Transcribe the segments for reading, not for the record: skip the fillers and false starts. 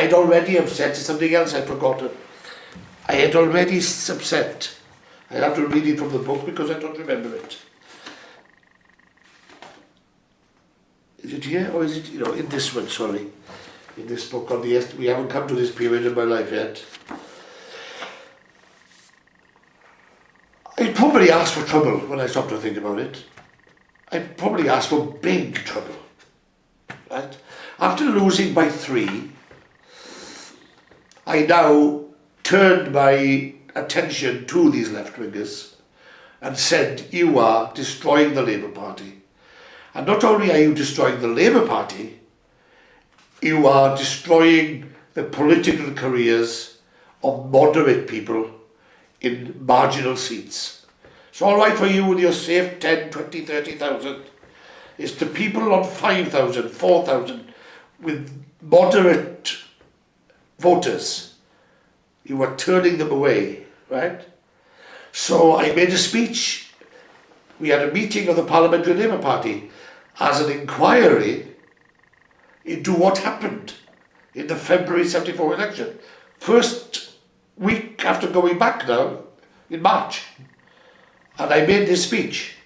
I'd already upset something else I'd forgotten. I had already upset. I have to read it from the book because I don't remember it. Is it here or is it, in this one, sorry. In this book on the we haven't come to this period in my life yet. I'd probably ask for trouble when I stopped to think about it. I'd probably ask for big trouble. Right? After losing by 3, I now turned my attention to these left-wingers and said, you are destroying the Labour Party. And not only are you destroying the Labour Party, you are destroying the political careers of moderate people in marginal seats. It's all right for you with your safe 10, 20, 30,000. It's the people on 5,000, 4,000 with moderate voters. You are turning them away, right? So I made a speech. We had a meeting of the Parliamentary Labour Party as an inquiry into what happened in the February 74 election. First week after going back now, in March. And I made this speech.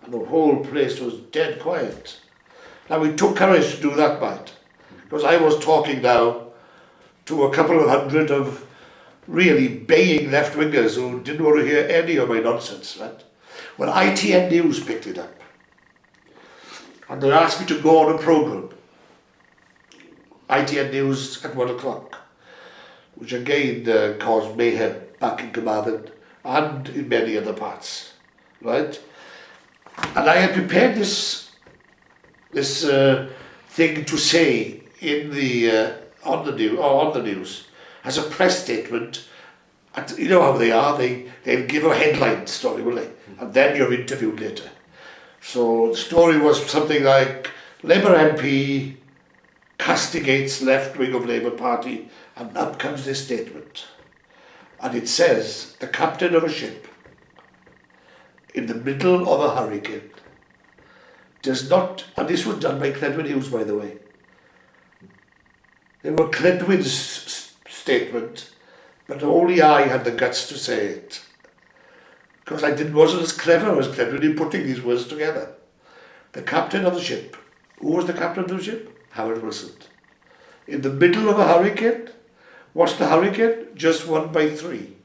And the whole place was dead quiet. Now it took courage to do that part. Because I was talking now to a couple of hundred of really baying left-wingers who didn't want to hear any of my nonsense, right? Well, ITN News picked it up. And they asked me to go on a programme. ITN News at 1 o'clock. Which again caused mayhem back in Carmarthen and in many other parts, right? And I had prepared this thing to say in the on the news as a press statement. And you know how they are; they'll give a headline story, will they? And then you're interviewed later. So the story was something like Labour MP castigates left wing of Labour Party, and up comes this statement. And it says, the captain of a ship in the middle of a hurricane does not, and this was done by Cledwyn Hughes, by the way. They were Cledwyn's statement, but only I had the guts to say it. Because I wasn't as clever as Cledwyn in putting these words together. The captain of the ship. Who was the captain of the ship? Howard Wilson. In the middle of a hurricane. What's the hurricane? Just 1 by 3.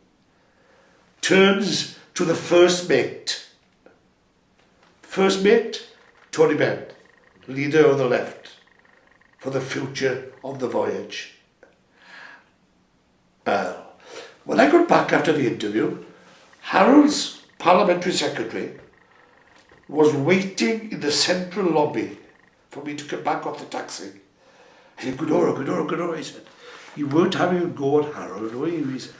Turns to the first mate. First mate, Tony Benn, leader of the left, for the future of the voyage. When I got back after the interview, Harold's parliamentary secretary was waiting in the central lobby for me to come back off the taxi. He said, Gwynoro, he said, you weren't having a go at Harold, were you? He said.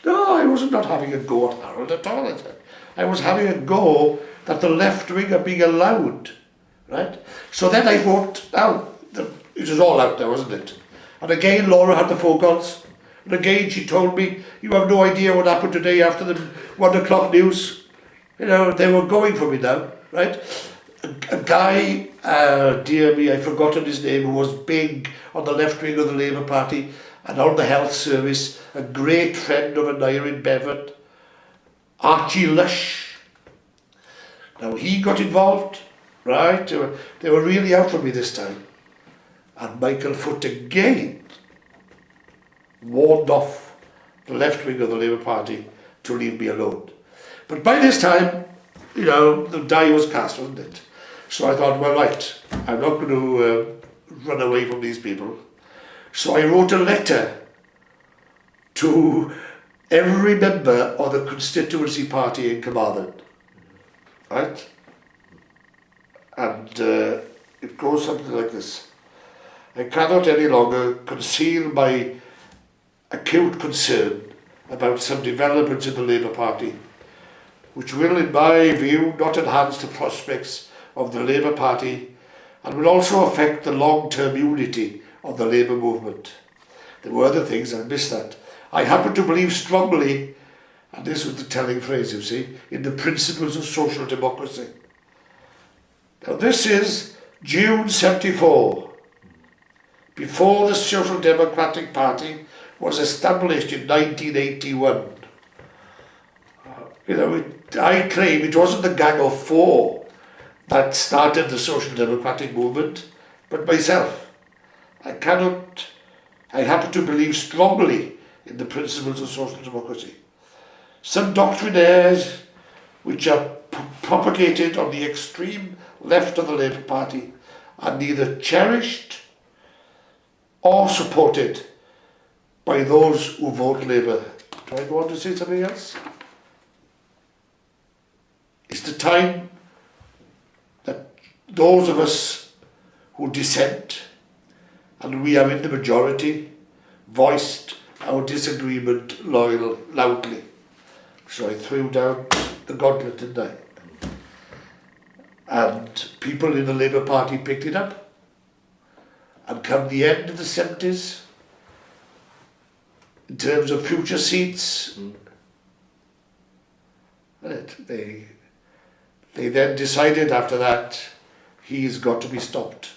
No, I wasn't not having a go at Harold at all, I said. I was having a go that the left wing are being allowed, right? So then I wrote down, it was all out there, wasn't it? And again, Laura had the phone calls. And again, she told me, you have no idea what happened today after the 1 o'clock news. You know, they were going for me now, right? A guy, dear me, I've forgotten his name, who was big on the left wing of the Labour Party and on the health service, a great friend of Anaya in Bevan, Archie Lush. Now he got involved, right? They were really out for me this time. And Michael Foot again warned off the left wing of the Labour Party to leave me alone. But by this time, you know, the die was cast, wasn't it? So I thought, well, right, I'm not going to run away from these people. So I wrote a letter to every member of the constituency party in Carmarthen, right? And it goes something like this. I cannot any longer conceal my acute concern about some developments in the Labour Party, which will, in my view, not enhance the prospects of the Labour Party and will also affect the long-term unity of the Labour movement. There were other things, I missed that. I happen to believe strongly, and this was the telling phrase, you see, in the principles of social democracy. Now this is June 74. before the Social Democratic Party was established in 1981. I claim it wasn't the Gang of Four that started the Social Democratic movement, but myself. I happen to believe strongly in the principles of social democracy. Some doctrinaires which are propagated on the extreme left of the Labour Party are neither cherished or supported by those who vote Labour. Do I go on to say something else? It's the time that those of us who dissent, and we are in the majority, voiced our disagreement loudly. So I threw down the gauntlet, didn't I? And people in the Labour Party picked it up. And come the end of the 70s, in terms of future seats, they then decided after that, he's got to be stopped.